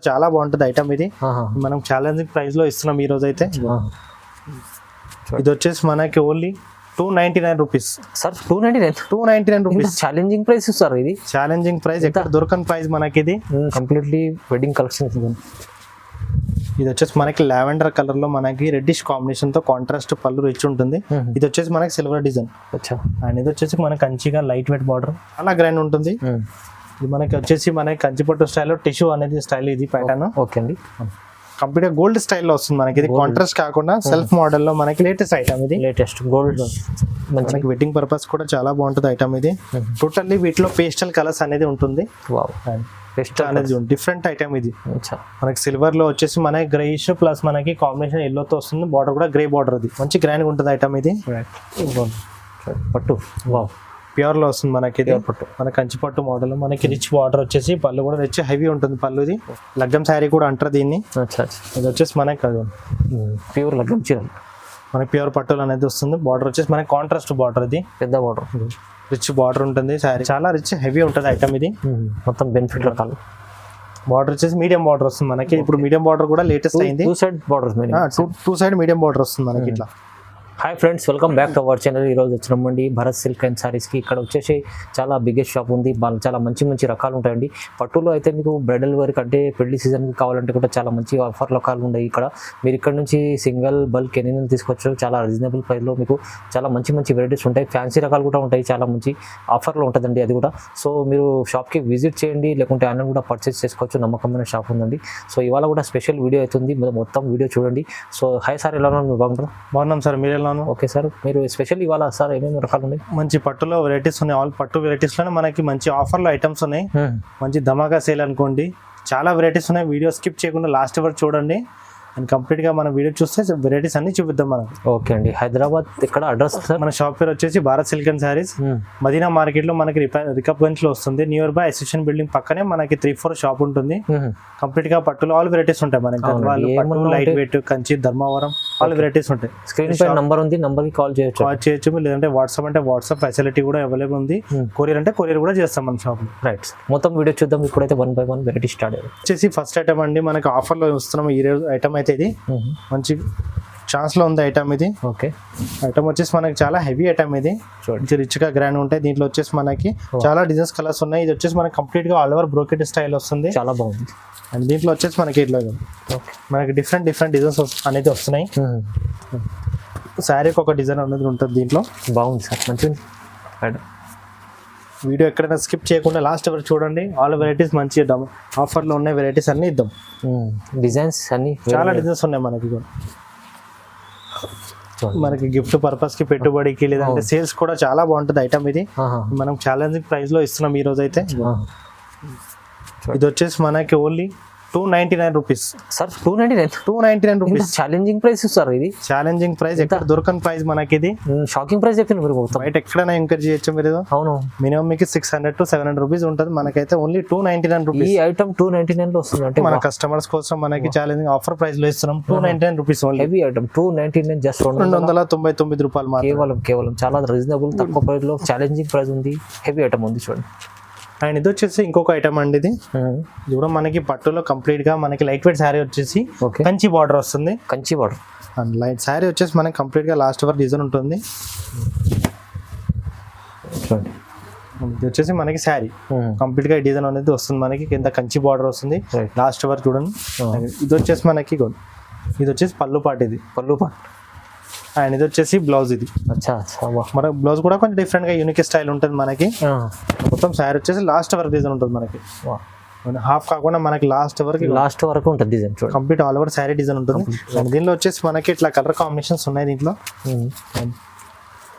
చాలా బాగుంటుంది ఐటమ్ ఇది. మనం ఛాలెంజింగ్ ప్రైస్ లో ఇస్తున్నాం ఈ రోజు అయితే. ఇది వచ్చేసి మనకి only 299 rupees sir. 299 rupees challenging price sir. ఇది ఛాలెంజింగ్ ప్రైస్, ఎక్కడ దొరకని ప్రైస్ మనకి ఇది. Completely wedding collection. ఇది వచ్చేసి మనకి లావెండర్ కలర్ లో మనకి రెడ్డిష్ కాంబినేషన్ తో కాంట్రాస్ట్ పళ్ళు రిచ్ ఉంటుంది. ఇది వచ్చేసి మనకి సిల్వర్ డిజైన్. అండ్ ఇది వచ్చేసి మనకి కంచిగా లైట్ వెయిట్ బార్డర్, చాలా గ్రాండ్ ఉంటుంది. ఇది మనకి వచ్చేసి మనకి కంచిపట్టు స్టైల్లో టిష్యూ అనేది స్టైల్ ఇది ప్యాటర్న్. ఓకే అండి. కంప్లీట్ గా గోల్డ్ స్టైల్లో వస్తుంది మనకి. ఇది కాంట్రాస్ట్ కాకుండా సెల్ఫ్ మోడల్ లో మనకి లేటెస్ట్ ఐటమ్ ఇది. లేటెస్ట్ గోల్డ్ మనకి వెడ్డింగ్ పర్పస్ కూడా చాలా బాగుంటుంది ఐటమ్ ఇది. టోటల్లీ వీటిలో పేస్టల్ కలర్స్ అనేది ఉంటుంది. అనేది డిఫరెంట్ ఐటమ్ ఇది. మనకి సిల్వర్ లో వచ్చేసి మనకి గ్రేయిష్ ప్లస్ మనకి కాంబినేషన్ ఎల్లో తో వస్తుంది. బార్డర్ కూడా గ్రే బార్డర్, అది మంచి గ్రాండ్ ఉంటుంది ఐటమ్ ఇది. పట్టు ప్యూర్ లో వస్తుంది మనకి ఇది. మన కంచి పట్టు మోడల్ మనకి రిచ్ బార్డర్ వచ్చేసి, పళ్ళు కూడా రిచ్ హెవీ ఉంటుంది పళ్ళు. ఇది లగ్గం శారీ కూడా అంటారు దీన్ని. ఇది వచ్చేసి మనకి ప్యూర్ లగ్గం చీర, మనకి ప్యూర్ పట్టులు అనేది వస్తుంది. బార్డర్ వచ్చేసి మనకి కాంట్రాస్ట్ బార్డర్, ఇది పెద్ద బార్డర్, రిచ్ బార్డర్ ఉంటుంది. శారీ చాలా రిచ్ హెవీ ఉంటుంది ఐటమ్ ఇది. మొత్తం బెనిఫిట్ రకాలు. బార్డర్ వచ్చేసి మీడియం బార్డర్ వస్తుంది మనకి. ఇప్పుడు మీడియం బార్డర్ కూడా లేటెస్ట్ అయింది. టూ సైడ్ మీడియం బార్డర్ వస్తుంది మనకి ఇట్లా. Hi friends, welcome back to our channel. ఈరోజు వచ్చినామండి భరత్ సిల్క్ అండ్ సారీస్కి. ఇక్కడ వచ్చేసి చాలా బిగ్గెస్ట్ షాప్ ఉంది. చాలా మంచి మంచి రకాలు ఉంటాయండి. పట్టులో అయితే మీకు బ్రైడల్ వర్క్ అంటే పెళ్లి సీజన్కి కావాలంటే కూడా చాలా మంచి ఆఫర్ రకాలు ఉన్నాయి ఇక్కడ. మీరు ఇక్కడ నుంచి సింగిల్ బల్క్ ఎన్ని తీసుకోవచ్చు. చాలా రీజనబుల్ ప్రైస్లో మీకు చాలా మంచి మంచి వెరైటీస్ ఉంటాయి. ఫ్యాన్సీ రకాలు కూడా ఉంటాయి. చాలా మంచి ఆఫర్లో ఉంటుందండి అది కూడా. సో మీరు షాప్కి విజిట్ చేయండి, లేకుంటే ఆన్లైన్ కూడా పర్చేస్ చేసుకోవచ్చు. నమ్మకమైన షాప్ ఉందండి. సో ఇవాళ కూడా స్పెషల్ వీడియో అవుతుంది, మొత్తం వీడియో చూడండి. సో హాయ్ సార్, ఎలా ఉన్నారు? బాగుంటారు? బాగున్నాం సార్, మీరు ఎలా? ఓకే సార్, మీరు స్పెషల్ ఇవాళ సార్ ఏమేమి రకాలు ఉన్నాయి? మంచి పట్టులో వెరైటీస్ ఉన్నాయి. ఆల్ పట్టు వెరైటీస్ లోనే మనకి మంచి ఆఫర్లో ఐటమ్స్ ఉన్నాయి. మంచి ధమాకా సేల్ అనుకోండి, చాలా వెరైటీస్ ఉన్నాయి. వీడియో స్కిప్ చేయకుండా లాస్ట్ వరకు చూడండి. అండ్ కంప్లీట్ గా మన వీడియో చూస్తే వెరైటీస్ అన్ని చూపిద్దాం మనం. ఓకే అండి. హైదరాబాద్ ఇక్కడ అడ్రస్ సార్? మన షాప్ పేరు వచ్చేసి Bharat silk and saris, Madina market లో మనకి రికబ్గంజ్ లో వస్తుంది. నియర్ బై అసోసియేషన్ బిల్డింగ్ పక్కనే మనకి 3-4 షాప్ ఉంటుంది. కంప్లీట్ గా పట్టులో ఆల్ వెరైటీస్ ఉంటాయి మనకి. Light weight, Kanchi, Dharmavaram, all varieties ఉంటాయి. స్క్రీన్ పై నంబర్ ఉంది, నంబర్ కి కాల్ చేయొచ్చు. లేదంటే వాట్సాప్ అంటే వాట్సాప్ ఫెసిలిటీ కూడా అవైలబుల్ ఉంది. కొరియర్ అంటే కొరియర్ కూడా చేస్తాం మన షాప్ లో. రైట్, మొత్తం వీడియో చూద్దాం. ఇప్పుడైతే 1 by 1 వెరైటీ స్టార్ట్ వచ్చేసి ఫస్ట్ ఐటమ్ అండి, మనకి ఆఫర్ లో వస్తున్నాం ఈ రోజు ఐటమ్ అయితే. ఇది మంచి ఛాన్స్ లో ఉంది ఐటమ్ ఇది. ఓకే, ఐటమ్ వచ్చేసి మనకి చాలా హెవీ ఐటమ్ ఇది. రిచ్ గా గ్రాండ్ ఉంటాయి. దీంట్లో వచ్చేసి మనకి చాలా డిజైన్స్ కలర్స్ ఉన్నాయి. ఇది వచ్చేసి మనకి కంప్లీట్ గా ఆల్ ఓవర్ బ్రోకెట్ స్టైల్ వస్తుంది. చాలా బాగుంది. అండ్ దీంట్లో వచ్చేసి మనకి ఇట్లా మనకి డిఫరెంట్ డిజైన్స్ అనేది వస్తున్నాయి. శారీకి ఒక డిజైన్ అనేది ఉంటుంది దీంట్లో. బాగుంది సార్, మంచిగా. వీడియో ఎక్కడైనా స్కిప్ చేయకుండా లాస్ట్ వరకు చూడండి. ఆల్ వెరైటీస్ మంచి ఆఫర్ లో ఉన్నాయి. వెరైటీస్ అన్ని ఇద్దాం. డిజైన్స్ అన్ని చాలా డిజైన్స్ ఉన్నాయి మనకి. మనకి గిఫ్ట్ పర్పస్ కి, పెట్టుబడికి, లేదంటే సేల్స్ కూడా చాలా బాగుంటుంది ఐటమ్ ఇది. మనం ఛాలెంజింగ్ ప్రైస్ లో ఇస్తున్నాం ఈ రోజు అయితే. ఇది వచ్చేసి మనకి only 299 rupees sir. 299 rupees challenging price sir. ఇది ఛాలెంజింగ్ ప్రైస్, ఎక్కడ దొరకని ప్రైస్ మనకి. ఇది షాకింగ్ ప్రైస్ చెప్పింది మీరు. బయట ఎక్కడైనా ఎంకరేజ్ చేయొచ్చు మీరు. అవును, మినిమం మీకు 600 to 700 రూపీస్ ఉంటుంది. మనకైతే ఓన్లీ 299 రూపీస్. ఈ ఐటమ్ 299 లో వస్తుంది అంటే మన కస్టమర్స్ కోసం మనకి ఛాలెంజింగ్ ఆఫర్ ప్రైస్ లో ఇస్తున్నాం. 299 rupees only. Heavy item 299, just 299 రూపాయలు మాత్రం. కేవలం చాలా రీజనబుల్, తక్కువ ప్రైస్ లో ఛాలెంజింగ్ ప్రైస్ ఉంది. హెవీ ఐటమ్ ఉంది చూడండి. అండ్ ఇది వచ్చేసి ఇంకొక ఐటమ్ అండి. ఇది కూడా మనకి పట్టులో కంప్లీట్ గా మనకి లైట్ వెయిట్ శారీ వచ్చేసి కంచి బార్డర్ వస్తుంది. Kanchi border and light sari వచ్చేసి మనకి కంప్లీట్ గా లాస్ట్ వరకు డిజైన్ ఉంటుంది. ఇది వచ్చేసి మనకి శారీ కంప్లీట్ గా డిజైన్ అనేది వస్తుంది మనకి. కింద కంచి బార్డర్ వస్తుంది లాస్ట్ వరకు చూడండి. ఇది వచ్చేసి మనకి ఇది వచ్చేసి పళ్ళు పాటు. ఇది పళ్ళు పాటు. అండ్ ఇది వచ్చేసి బ్లౌజ్. ఇది మన బ్లౌజ్ కూడా కొంచెం డిఫరెంట్ గా యూనిక్ స్టైల్ ఉంటుంది మనకి. మొత్తం శారీ వచ్చేసి లాస్ట్ వరకు డిజైన్ ఉంటుంది మనకి. హాఫ్ కాకుండా మనకి లాస్ట్ వరకు ఉంటుంది design. Complete all over sari design ఉంటుంది. దీనిలో వచ్చేసి మనకి ఇట్లా కలర్ కాంబినేషన్స్ ఉన్నాయి దీంట్లో.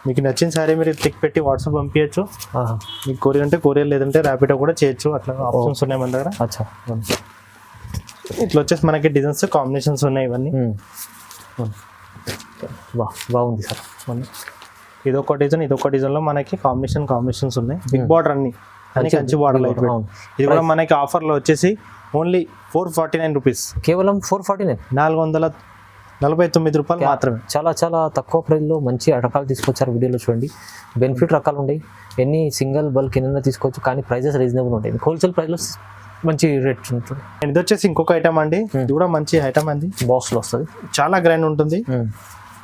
మీకు నచ్చిన శారీ మీరు క్లిక్ పెట్టి వాట్సాప్ పంపించచ్చు. మీకు కొరియర్ అంటే కొరియర్, లేదంటే ర్యాపిడో కూడా చేయొచ్చు. అట్లా ఆప్షన్స్ ఉన్నాయి మన దగ్గర. ఇట్లా వచ్చేసి మనకి డిజైన్స్ కాంబినేషన్స్ ఉన్నాయి ఇవన్నీ. బాగుంది సార్. ఇదొక డిజైన్ లో మనకి కాంబినేషన్స్ ఉన్నాయి. బిగ్ బార్డర్ అన్ని కంచి బార్డర్. ఇది కూడా మనకి ఆఫర్ లో వచ్చేసి ఓన్లీ 449 రూపీస్. కేవలం 449, 449 రూపాయలు మాత్రమే. చాలా చాలా తక్కువ ప్రైస్ లో మంచి రకాలు తీసుకొచ్చారు. వీడియోలో చూడండి. బెనిఫిట్ రకాలు ఉన్నాయి. ఎన్ని సింగిల్ బల్క్ ఎన్నైనా తీసుకోవచ్చు, కానీ ప్రైజెస్ రీజనబుల్ ఉంటాయి. హోల్సేల్ ప్రైస్ లో మంచి రేట్ ఉంటుంది. And ఇది వచ్చేసి ఇంకొక ఐటమ్ అండి, ఇది కూడా మంచి ఐటమ్ అండి, బాక్స్లో వస్తుంది. చాలా గ్రాండ్ ఉంటుంది.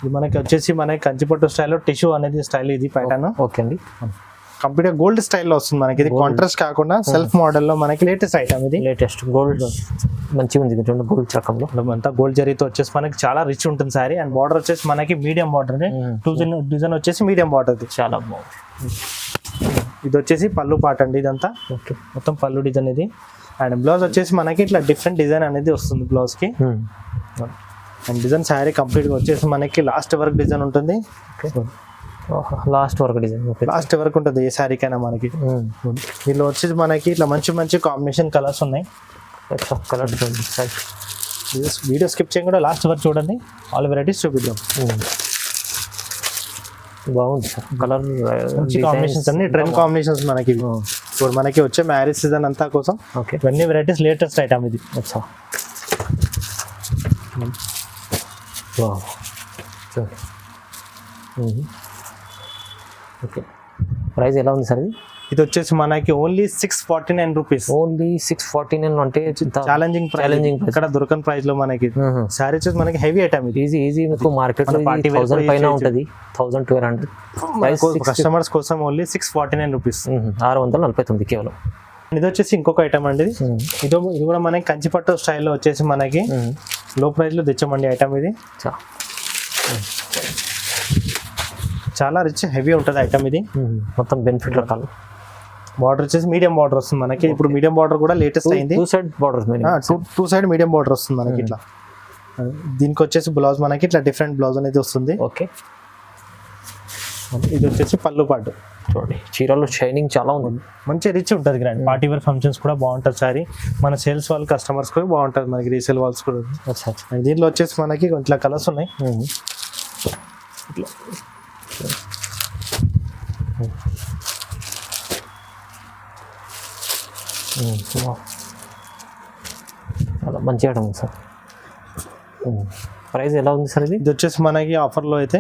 ఇది మనకి వచ్చేసి మనకి కంచిపట్టు స్టైల్లో టిష్యూ అనేది స్టైల్, ఇది ప్యాటర్న్ ఓకే అండి. కంప్లీట్ గోల్డ్ స్టైల్లో వస్తుంది మనకి. ఇది కాంట్రాస్ట్ కాకుండా సెల్ఫ్ మోడల్లో మనకి లేటెస్ట్ ఐటమ్, ఇది లేటెస్ట్ గోల్డ్ మంచిగా ఉంది. గోల్డ్ రకంలో అంతా గోల్డ్ జరీతో వచ్చేసి మనకి చాలా రిచ్ ఉంటుంది సారీ. అండ్ బార్డర్ వచ్చేసి మనకి మీడియం బార్డర్, డిజైన్ వచ్చేసి మీడియం బార్డర్, చాలా బాగుంది. ఇది వచ్చేసి పళ్ళు పాట అండి, ఇదంతా ఓకే మొత్తం పళ్ళు డిజైన్ ఇది. అండ్ బ్లౌజ్ వచ్చేసి మనకి ఇట్లా డిఫరెంట్ డిజైన్ అనేది వస్తుంది బ్లౌజ్కి. అండ్ డిజైన్ శారీ కంప్లీట్గా వచ్చేసి మనకి లాస్ట్ వరకు డిజైన్ ఉంటుంది. లాస్ట్ వరకు డిజైన్ లాస్ట్ వరకు ఉంటుంది ఏ శారీకైనా మనకి. దీనిలో వచ్చేసి మనకి ఇట్లా మంచి మంచి కాంబినేషన్ కలర్స్ ఉన్నాయి. కలర్ వీడియో స్కిప్ చేయకుండా లాస్ట్ వరకు చూడండి, ఆల్ వెరైటీస్ చూపిద్దాం. బాగుంది సార్ కలర్. మంచి కాంబినేషన్స్ అన్ని ట్రెండ్ కాంబినేషన్స్ మనకి. ఇప్పుడు మనకి వచ్చే మ్యారేజ్ సీజన్ అంతా కోసం ఓకే ఇవన్నీ వెరైటీస్ లేటెస్ట్ ఐటమ్ ఇది. అచ్చా ఓకే. ప్రైస్ ఎలా ఉంది సార్ ఇది? ఇది వచ్చేసి మనకి ఓన్లీ 649 రూపీస్. ఓన్లీ 649 అంటే ఛాలెంజింగ్ ఇక్కడ దొరకని ప్రైస్ లో మనకి సారీ వచ్చేసి మనకి హెవీ ఐటమ్ ఇది. ఈజీ మీకు మార్కెట్ లో 1000 పైన ఉంటుంది, 1200. కస్టమర్స్ కోసం ఓన్లీ 649 రూపీస్, 649 కేవలం. ఇది వచ్చేసి ఇంకొక ఐటమ్ అండి, ఇది కూడా మనకి కంచిపట్టు స్టైల్లో వచ్చేసి మనకి లో ప్రైస్ లో తెచ్చామండి ఐటమ్ ఇది. చాలా రిచ్ హెవీ ఉంటుంది ఐటమ్ ఇది. మొత్తం బెనిఫిట్ రకాలు. బార్డర్ వచ్చేసి మీడియం బార్డర్ వస్తుంది మనకి. ఇప్పుడు మీడియం బార్డర్ కూడా లేటెస్ట్ అయింది. టూ సైడ్ మీడియం బార్డర్ వస్తుంది మనకి ఇట్లా. దీనికి వచ్చేసి బ్లౌజ్ మనకి ఇట్లా డిఫరెంట్ బ్లౌజ్ అనేది వస్తుంది. ఓకే. ఇది వచ్చేసి పళ్ళు పాటు చూడండి, చీరలో షైనింగ్ చాలా ఉంది, మంచి రిచ్ ఉంటుంది. గ్రాండ్ పార్టీ వేర్ ఫంక్షన్స్ కూడా బాగుంటుంది సారీ. మన సేల్స్ వాళ్ళ కస్టమర్స్ కూడా బాగుంటుంది, మనకి రీసేల్ వాళ్ళస్ కూడా. దీంట్లో వచ్చేసి మనకి ఇట్లా కలర్స్ ఉన్నాయి. ఇట్లా చాలా మంచి ఐటమ్ సార్. ప్రైస్ ఎలా ఉంది సార్ ఇది? ఇది వచ్చేసి మనకి ఆఫర్లో అయితే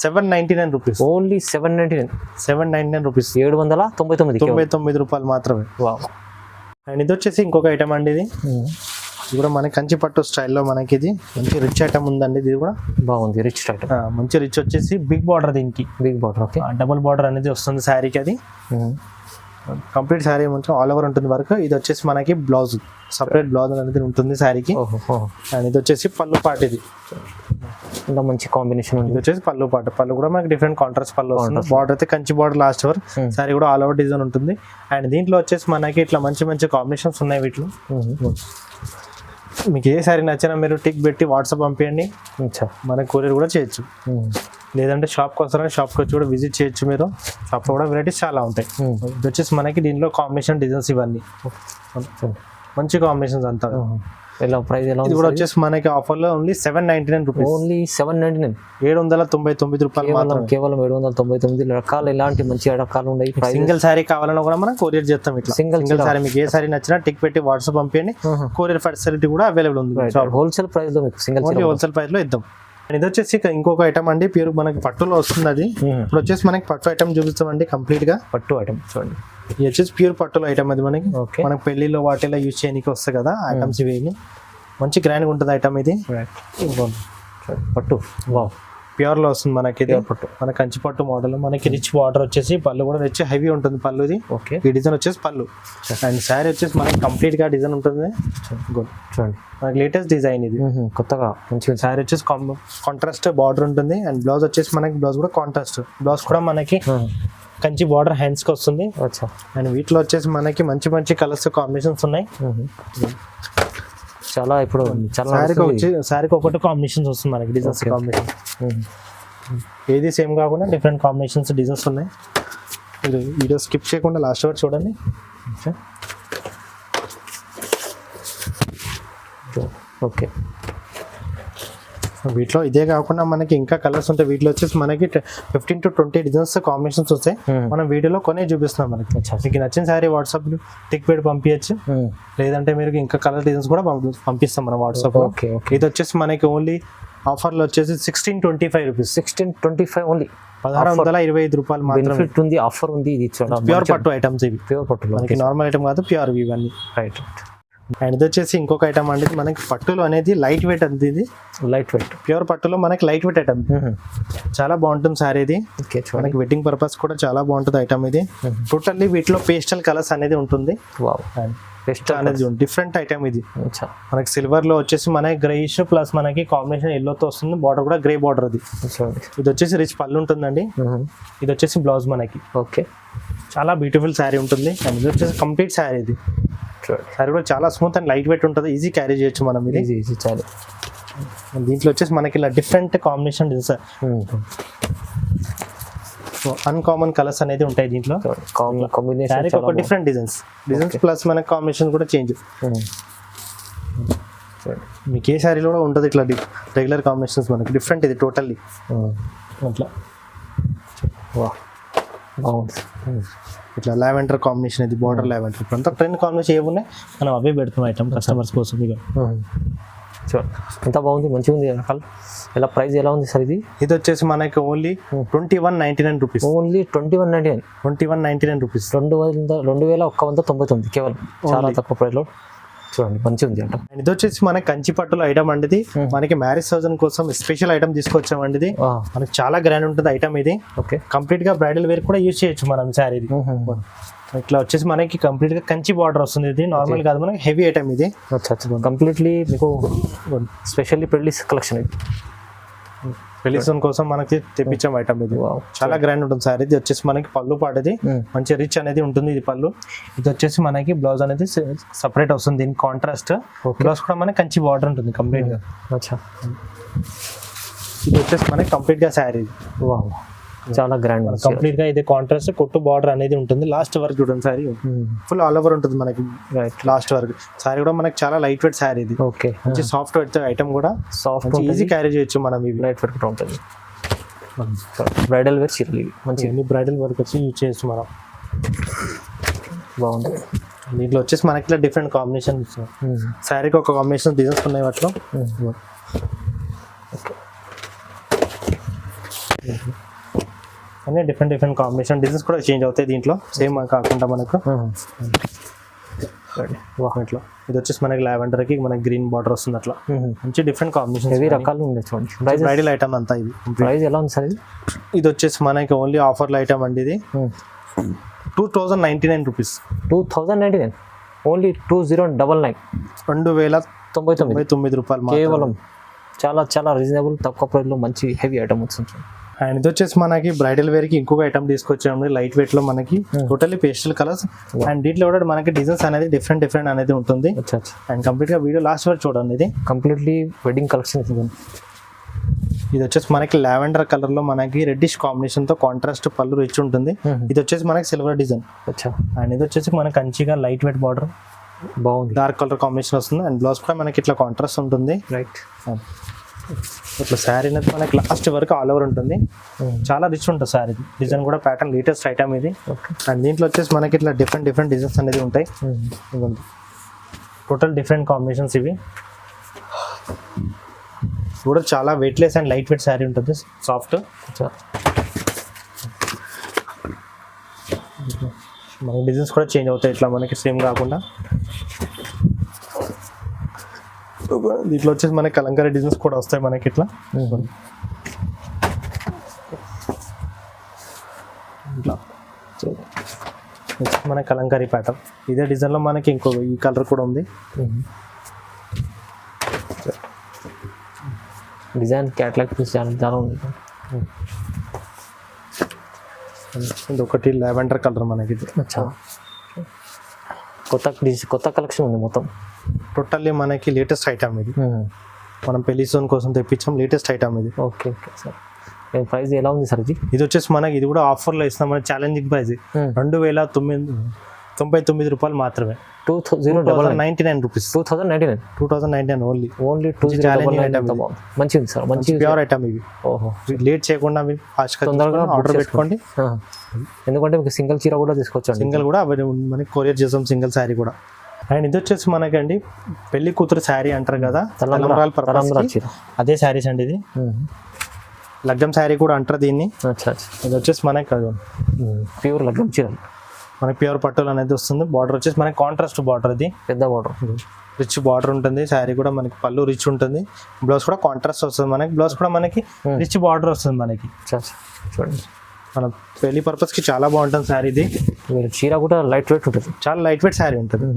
799 రూపీస్. ఓన్లీ 799 రూపీస్, 799 రూపాయలు మాత్రమే. అండ్ ఇది వచ్చేసి ఇంకొక ఐటమ్ అండి, ఇది కూడా మనకి కంచిపట్టు స్టైల్లో మనకి ఇది మంచి రిచ్ ఐటమ్ ఉందండి. ఇది కూడా బాగుంది, రిచ్ ఐటమ్. మంచి రిచ్ వచ్చేసి బిగ్ బార్డర్, దీనికి big border. Okay, double border అనేది వస్తుంది శారీకి. అది కంప్లీట్ శారీ మంచి ఆల్ ఓవర్ ఉంటుంది వర్క్. ఇది వచ్చేసి మనకి బ్లౌజ్, సపరేట్ బ్లౌజ్ అనేది ఉంటుంది శారీకి. అండ్ ఇది వచ్చేసి పళ్ళు పాట, ఇది ఇంకా మంచి కాంబినేషన్ ఉంది. ఇది వచ్చేసి పళ్ళు పాట. పళ్ళు కూడా మనకి డిఫరెంట్ కాంట్రాస్ట్ పళ్ళు వస్తుంది. బార్డర్ అయితే కంచి బార్డర్ లాస్ట్ వరకు, శారీ కూడా ఆల్ ఓవర్ డిజైన్ ఉంటుంది. అండ్ దీంట్లో వచ్చేసి మనకి ఇట్లా మంచి మంచి కాంబినేషన్స్ ఉన్నాయి వీటిలో. మీకు ఏ సారీ నచ్చినా మీరు టిక్ పెట్టి వాట్సాప్ పంపించండి, మనకి కొరియర్ కూడా చేయొచ్చు. లేదంటే షాప్కి వస్తారని షాప్కి వచ్చి కూడా విజిట్ చేయొచ్చు మీరు. షాప్లో కూడా వెరైటీస్ చాలా ఉంటాయి. ఇది వచ్చేసి మనకి దీనిలో కాంబినేషన్ డిజైన్స్ ఇవన్నీ మంచి కాంబినేషన్స్ అంతా. ఎలా ప్రైస్ ఎలా? ఇది కూడా వచ్చేసి మనకి ఆఫర్లో ఓన్లీ 799 రూపీస్. ఓన్లీ 799, 799 రూపాయలు మాత్రం. కేవలం 799 రకాలు. ఇలాంటి మంచి రకాలు ఉన్నాయి. సింగిల్ శారీ కావాలన్నా కూడా మనం కొరియర్ చేస్తాం. ఇట్లా సింగిల్ శారీ మీకు ఏ శారీ నచ్చినా టిక్ పెట్టి వాట్సాప్ పంపించండి, కొరియర్ ఫెసిలిటీ కూడా అవైలబుల్ ఉంది. హోల్సేల్ ప్రైస్ లో మీకు సింగిల్ హోల్సేల్ ప్రైస్ లో ఇద్దాం. ఇది వచ్చేసి ఇంకొక ఐటమ్ అండి, పేరు మనకి పట్టులో వస్తుంది. అది ఇప్పుడు వచ్చేసి మనకి పట్టు ఐటమ్ చూపిస్తామండి, కంప్లీట్ గా పట్టు ఐటమ్ చూడండి. ఇది వచ్చేసి ప్యూర్ పట్టులో ఐటమ్. అది మనకి మనకి పెళ్లిలో వాటిలో యూజ్ చేయడానికి వస్తాయి కదా ఐటమ్స్. ఇవి మంచి గ్రాండ్గా ఉంటుంది ఐటమ్ ఇది. పట్టు ప్యూర్ లో వస్తుంది మనకి. ఇది పట్టు మన కంచి పట్టు మోడల్. మనకి రిచ్ బార్డర్ వచ్చేసి, పళ్ళు కూడా రిచ్ హెవీ ఉంటుంది పళ్ళు. ఇది ఓకే. ఈ డిజైన్ వచ్చేసి పళ్ళు. అండ్ శారీ వచ్చేసి మనకి కంప్లీట్ గా డిజైన్ ఉంటుంది. చూడండి మనకి లేటెస్ట్ డిజైన్ ఇది, కొత్తగా మంచిగా. శారీ వచ్చేసి కాంట్రాస్ట్ బార్డర్ ఉంటుంది. అండ్ బ్లౌజ్ వచ్చేసి మనకి బ్లౌజ్ కూడా కాంట్రాస్ట్. బ్లౌజ్ కూడా మనకి కంచి బార్డర్ హ్యాండ్స్ కి వస్తుంది. అండ్ వీటిలో వచ్చేసి మనకి మంచి మంచి కలర్స్ కాంబినేషన్స్ ఉన్నాయి. చాలా ఇప్పుడు శారీకి ఒకటి కాంబినేషన్స్ వస్తుంది మనకి, డిజైన్స్ కాంబినేషన్. ఏది సేమ్ కాకుండా డిఫరెంట్ కాంబినేషన్స్ డిజైన్స్ ఉన్నాయి. మీరు వీడియో స్కిప్ చేయకుండా లాస్ట్ వరకు చూడండి. ఓకే. వీటిలో ఇదే కాకుండా మనకి ఇంకా కలర్స్ ఉంటాయి. వీటిలో వచ్చేసి మనకి 15 to 20 డిజైన్స్ కాంబినేషన్స్ వస్తాయి. మనం వీడియోలో కొనే చూపిస్తున్నాం. మనకి మీకు నచ్చిన సారీ వాట్సాప్ టిక్ పెట్టి పంపించచ్చు, లేదంటే మీరు ఇంకా కలర్ డిజైన్స్ కూడా పంపిస్తాం మనం వాట్సాప్. ఓకే. ఇది వచ్చేసి మనకి ఓన్లీ ఆఫర్లో వచ్చేసి 1625 రూపీస్. 1625 ఓన్లీ. ₹1625 మాత్రమే. బెనిఫిట్ ఉంది, ఆఫర్ ఉంది. ఇది ప్యూర్ పట్టు ఐటమ్స్ ఇవి, ప్యూర్ పట్టులో మనకి నార్మల్ ఐటమ్ కాదు, ప్యూర్ ఇవన్నీ. రైట్. అండ్ ఇది వచ్చేసి ఇంకొక ఐటమ్ అండి, మనకి పట్టులో అనేది లైట్ వెయిట్ అంది. ఇది లైట్ వెయిట్ ప్యూర్ పట్టులో మనకి లైట్ వెయిట్ ఐటమ్, చాలా బాగుంటుంది సారీ ఇది. ఓకే, మనకి వెడ్డింగ్ పర్పస్ కూడా చాలా బాగుంటుంది ఐటమ్ ఇది. టోటల్లీ వీటిలో పేస్టల్ కలర్స్ అనేది ఉంటుంది. వావ్, బెస్ట్ అనేది డిఫరెంట్ ఐటమ్ ఇది. మనకి సిల్వర్ లో వచ్చేసి మనకి గ్రేయిష్ ప్లస్ మనకి కాంబినేషన్ ఎల్లోతో వస్తుంది. బార్డర్ కూడా గ్రే బార్డర్ అది. ఇది వచ్చేసి రిచ్ పళ్ళు ఉంటుందండి. ఇది వచ్చేసి బ్లౌజ్ మనకి. ఓకే, చాలా బ్యూటిఫుల్ శారీ ఉంటుంది. అండ్ ఇది వచ్చేసి కంప్లీట్ శారీ ఇది. శారీ కూడా చాలా స్మూత్ అండ్ లైట్ వెయిట్ ఉంటుంది, ఈజీ క్యారీ చేయొచ్చు మనం. ఇది ఈజీ చాలా. దీంట్లో వచ్చేసి మనకి ఇలా different combination design, uncommon colours అనేది ఉంటాయి దీంట్లో. కాంబినేషన్ ఒక డిఫరెంట్ డిజైన్స్ ప్లస్ మనకి కాంబినేషన్ కూడా చేంజ్. మీకు ఏ శారీలో కూడా ఉంటుంది ఇట్లా రెగ్యులర్ కాంబినేషన్స్, మనకి డిఫరెంట్ ఇది టోటల్లీ అట్లా. బాగుంది. ఇట్లా లావెండర్ కాంబినేషన్ ఇది, బార్డర్ లావెండర్. ఇప్పుడు అంతా ట్రెండ్ కాంబినేషన్ ఏమున్నాయి మనం అవే పెడుతున్నాం ఐటమ్ కస్టమర్స్ కోసం. ఇక ఎంత బాగుంది, మంచిగా ఉంది రకాలు. ఎలా ప్రైస్ ఎలా ఉంది సార్ ఇది? ఇది వచ్చేసి మనకి ఓన్లీ ₹2199. ఓన్లీ 2199. ₹2199. 2199 కేవలం, చాలా తక్కువ ప్రైస్లో. చూడండి, మంచిగా ఉంది అంట. ఇది వచ్చేసి మనకి కంచి పట్టులో ఐటమ్ అండి. ఇది మనకి మ్యారేజ్ సీజన్ కోసం స్పెషల్ ఐటమ్ తీసుకొచ్చామండి. ఇది మనకి చాలా గ్రాండ్ ఉంటుంది ఐటమ్ ఇది. ఓకే, కంప్లీట్ గా బ్రైడల్ వేర్ కూడా యూజ్ చేయొచ్చు మనం శారీ. ఇట్లా వచ్చేసి మనకి కంప్లీట్ గా కంచి బార్డర్ వస్తుంది. ఇది నార్మల్ కాదు, మనకి హెవీ ఐటమ్ ఇది. కంప్లీట్లీ మీకు స్పెషల్లీ పెళ్లి కలెక్షన్ ఇది. పెళ్లి సీజన్ కోసం మనకి తెప్పించాం ఐటమ్ ఇది. చాలా గ్రాండ్ ఉంటుంది సార్. ఇది వచ్చేసి మనకి పళ్ళు పాటది మంచి రిచ్ అనేది ఉంటుంది. ఇది పళ్ళు. ఇది వచ్చేసి మనకి బ్లౌజ్ అనేది సపరేట్ వస్తుంది. దీనికి కాంట్రాస్ట్ బ్లౌజ్ కూడా మనకి కంచి బార్డర్ ఉంటుంది కంప్లీట్ గా. ఇది వచ్చేసి మనకి కంప్లీట్ గా శారీ. చాలా గ్రాండ్ కంప్లీట్ గా ఇది కాంట్రాస్ట్ కొట్టు బార్డర్ అనేది ఉంటుంది. లాస్ట్ వరకు చూడండి సారీ ఫుల్ ఆల్ ఓవర్ ఉంటుంది మనకి లాస్ట్ వరకు. సారీ కూడా మనకి చాలా లైట్ వెయిట్ సారీ ఇది. ఓకే, మంచి సాఫ్ట్ వెయిట్ ఐటమ్ కూడా, సాఫ్ట్ ఈజీ క్యారీ చేయొచ్చు మనం. ఇవి లైట్ వెయిట్ కూడా ఉంటుంది. బ్రైడల్ వేర్ చీరలు ఇవి మంచి బ్రైడల్ వర్క్ వచ్చి యూజ్ చేయొచ్చు మనం. బాగుంది. దీంట్లో వచ్చేసి మనకి ఇలా డిఫరెంట్ కాంబినేషన్ శారీకి ఒక కాంబినేషన్ డిజైన్స్ ఉన్నాయి వాటిలో. అన్నీ డిఫరెంట్ కాంబినేషన్ డిజైన్స్ కూడా చేంజ్ అవుతాయి దీంట్లో, సేమ్ కాకుండా మనకు. ఇట్లా ఇది వచ్చేసి మనకి లావెండర్ కి మనకి గ్రీన్ బార్డర్ వస్తుంది. అట్లా మంచి డిఫరెంట్ కాంబినేషన్ రకాలు ఉన్నాయి. చూడండి, బ్రైడల్ ఐటమ్ అంతా ఇది. ప్రైస్ ఎలా ఉంది సార్ ఇది? ఇది వచ్చేసి మనకి ఓన్లీ ఆఫర్ల ఐటమ్ అండి. ఇది ₹2099. 2099 ఓన్లీ 2099 ₹2099 కేవలం. చాలా చాలా రీజనబుల్, తక్కువ ప్రైస్లో మంచి హెవీ ఐటమ్ వస్తుంది. అండ్ ఇది వచ్చేసి మనకి బ్రైడల్ వేర్ కి ఇంకొక ఐటమ్ తీసుకొచ్చాము లైట్ వెయిట్ లో, మనకి టోటల్లీ పేస్టల్ కలర్స్. అండ్ దీంట్లో కూడా మనకి డిజైన్స్ అనేది డిఫరెంట్ అనేది ఉంటుంది. అండ్ కంప్లీట్ గా వీడియో లాస్ట్ వరకు చూడండి. ఇది కంప్లీట్లీ వెడ్డింగ్ కలెక్షన్. ఇది వచ్చేసి మనకి లావెండర్ కలర్ లో మనకి రెడ్డిష్ కాంబినేషన్ తో కాంట్రాస్ట్ పళ్ళు రిచ్ ఉంటుంది. ఇది వచ్చేసి మనకి సిల్వర్ డిజైన్. అండ్ ఇది వచ్చేసి మనకి కంచిగా లైట్ వెయిట్ బార్డర్, బాగుంది, డార్క్ కలర్ కాంబినేషన్ వస్తుంది. అండ్ బ్లౌజ్ కూడా మనకి ఇట్లా కాంట్రాస్ట్ ఉంటుంది. రైట్. ఇట్లా శారీ అనేది మనకి లాస్ట్ వరకు ఆల్ ఓవర్ ఉంటుంది. చాలా రిచ్ ఉంటుంది శారీ. డిజైన్ కూడా ప్యాటర్న్ లేటెస్ట్ ఐటమ్ ఇది. అండ్ దీంట్లో వచ్చేసి మనకి ఇట్లా డిఫరెంట్ డిజైన్స్ అనేది ఉంటాయి. టోటల్ డిఫరెంట్ కాంబినేషన్స్ ఇవి కూడా. చాలా weightless and light weight sari ఉంటుంది, సాఫ్ట్. మనకి డిజైన్స్ కూడా చేంజ్ అవుతాయి ఇట్లా మనకి సేమ్ కాకుండా. దీంట్లో వచ్చేసి మనకి కలంకారీ డిజైన్స్ కూడా వస్తాయి మనకి ఇట్లా. ఇట్లా మన కలంకారీ ప్యాటర్న్. ఇదే డిజైన్లో మనకి ఇంకో ఈ కలర్ కూడా ఉంది. డిజైన్ క్యాటలాగ్ చాలా ఉంది. ఇది ఒకటి లావెండర్ కలర్ మనకి. ఇది కొత్త కలెక్షన్ ఉంది మొత్తం. టోటల్లీ మనకి లేటెస్ట్ ఐటమ్ ఇది. మనం పెళ్లి సీజన్ కోసం తెప్పించాం లేటెస్ట్ ఐటమ్ ఇది. Okay okay sir. ప్రైస్ ఎలా ఉంది సార్ ఇది? ఇది వచ్చేసి మనకి ఇది కూడా ఆఫర్లో ఇస్తాం. మన ఛాలెంజింగ్ ప్రైస్ ₹2099 మాత్రమే. 2099 ఓన్లీ ఛాలెంజింగ్ ఐటమ్. మంచిది సార్, మంచి ప్యూర్ ఐటమ్ ఇవి. ఓహో, లేట్ చేయకుండా మీరు తొందరగా ఆర్డర్ పెట్టుకోండి. ఎందుకంటే మీకు సింగిల్ చీర కూడా తీసుకొచ్చాను. సింగిల్ కూడా మనకి కొరియర్ చేసాం, సింగిల్ శారీ కూడా. అండ్ ఇది వచ్చేసి మనకండి పెళ్లి కూతురు శారీ అంటారు కదా, అదే శారీస్ అండి. ఇది లగ్గం శారీ కూడా అంటారు దీన్ని. అచ్చా అచ్చా. ఇది వచ్చేసి మనకి ప్యూర్ లగ్గం చీరలు, మనకి ప్యూర్ పట్టులు అనేది వస్తుంది. బార్డర్ వచ్చేసి మనకి కాంట్రాస్ట్ బార్డర్, ఇది పెద్ద బార్డర్, రిచ్ బార్డర్ ఉంటుంది. శారీ కూడా మనకి పళ్ళు రిచ్ ఉంటుంది. బ్లౌజ్ కూడా కాంట్రాస్ట్ వస్తుంది మనకి. బ్లౌజ్ కూడా మనకి రిచ్ బార్డర్ వస్తుంది మనకి. చూడండి మన పెళ్లి పర్పస్కి చాలా బాగుంటుంది శారీ ఇది. మీరు చీర కూడా లైట్ వెయిట్ ఉంటుంది, చాలా లైట్ వెయిట్ శారీ ఉంటుంది.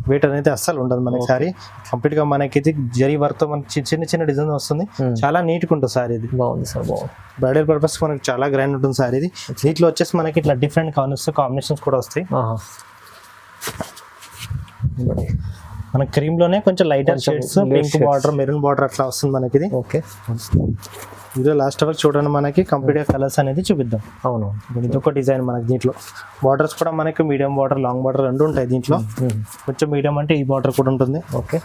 వెయిట్ అనేది అస్సలు ఉండదు మనకి. శారీ కంప్లీట్ గా మనకి ఇది జరీ వర్క్ తో మనకి చిన్న చిన్న డిజైన్ వస్తుంది. చాలా నీట్ గా ఉంటుంది శారీ ఇది. బాగుంది సార్, బాగుంది. బ్రైడల్ పర్పస్ మనకి చాలా గ్రాండ్ ఉంటుంది శారీ ఇది. దీంట్లో వచ్చేసి మనకి ఇట్లా డిఫరెంట్ కాంబినేషన్స్ కూడా వస్తాయి. మన క్రీమ్ లోనే కొంచెం lighter shades, pink border, maroon border అట్లా వస్తుంది మనకి ఇది. ఓకే, వీడియో లాస్ట్ వరకు చూడండి. మనకి కంప్లీట్ గా కలర్స్ అనేది చూపిద్దాం. అవును, ఇది ఒక డిజైన్ మనకి. దీంట్లో బార్డర్స్ కూడా మనకి మీడియం బార్డర్, లాంగ్ బార్డర్ రెండు ఉంటాయి దీంట్లో. కొంచెం మీడియం అంటే ఈ బార్డర్ కూడా ఉంటుంది. ఓకే,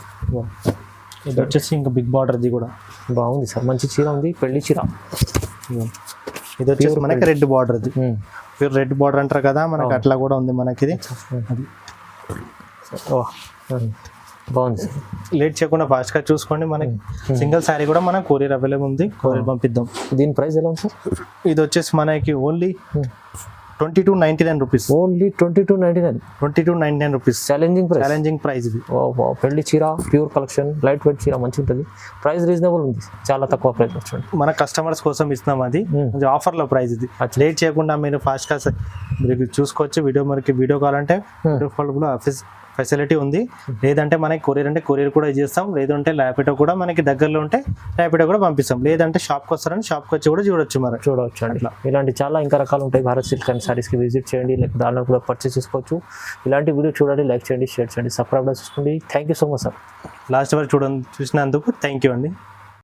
ఇది వచ్చేసి ఇంకా బిగ్ బార్డర్, ఇది కూడా బాగుంది సార్. మంచి చీర ఉంది, పెళ్లి చీర. ఇది వచ్చేసి మనకి రెడ్ బార్డర్, ఇది ప్యూర్ రెడ్ బార్డర్ అంటారు కదా మనకి, అట్లా కూడా ఉంది మనకి ఇది. బాగుంది సార్. లేట్ చేయకుండా ఫాస్ట్ గా చూసుకోండి. మనకి సింగిల్ శారీ కూడా మనకి కొరియర్ అవైలబుల్ ఉంది, కొరియర్ పంపిద్దాం. దీని ప్రైస్ ఎలా ఉంది సార్? ఇది వచ్చేసి మనకి only 2299 rupees. Only 2299. 2299 rupees. Challenging price ఇది. పెళ్లి చీర, ప్యూర్ కలెక్షన్, లైట్ వెయిట్ చీర మంచిగా ఉంటుంది. ప్రైస్ రీజనబుల్ ఉంది, చాలా తక్కువ ప్రైస్ వచ్చింది. మన కస్టమర్స్ కోసం ఇస్తున్నాం, అది ఆఫర్ లో ప్రైస్ ఇది. లేట్ చేయకుండా మీరు ఫాస్ట్ గా మీరు చూసుకోవచ్చు. వీడియో కావాలంటే వీడియో కాల్ కూడా ఫెసిలిటీ ఉంది. లేదంటే మనకి కొరియర్ అంటే కొరియర్ కూడా చేస్తాం. లేదంటే ర్యాపిడో కూడా మనకి దగ్గరలో ఉంటే ర్యాపిడో కూడా పంపిస్తాం. లేదంటే షాప్కి వస్తారని షాప్కి వచ్చి కూడా చూడొచ్చు అట్లా. ఇలాంటి చాలా ఇంకా రకాలు ఉంటాయి. భారత్ సిల్క్ అండ్ సారీస్కి విజిట్ చేయండి, లేకపోతే ఆన్లైన్ కూడా పర్చేస్ చేసుకోవచ్చు. ఇలాంటి వీడియో చూడండి, లైక్ చేయండి, షేర్ చేయండి, సబ్స్క్రైబ్ చేసుకోండి. Thank you so much sir. Last వరకు చూసినందుకు థ్యాంక్ యూ అండి.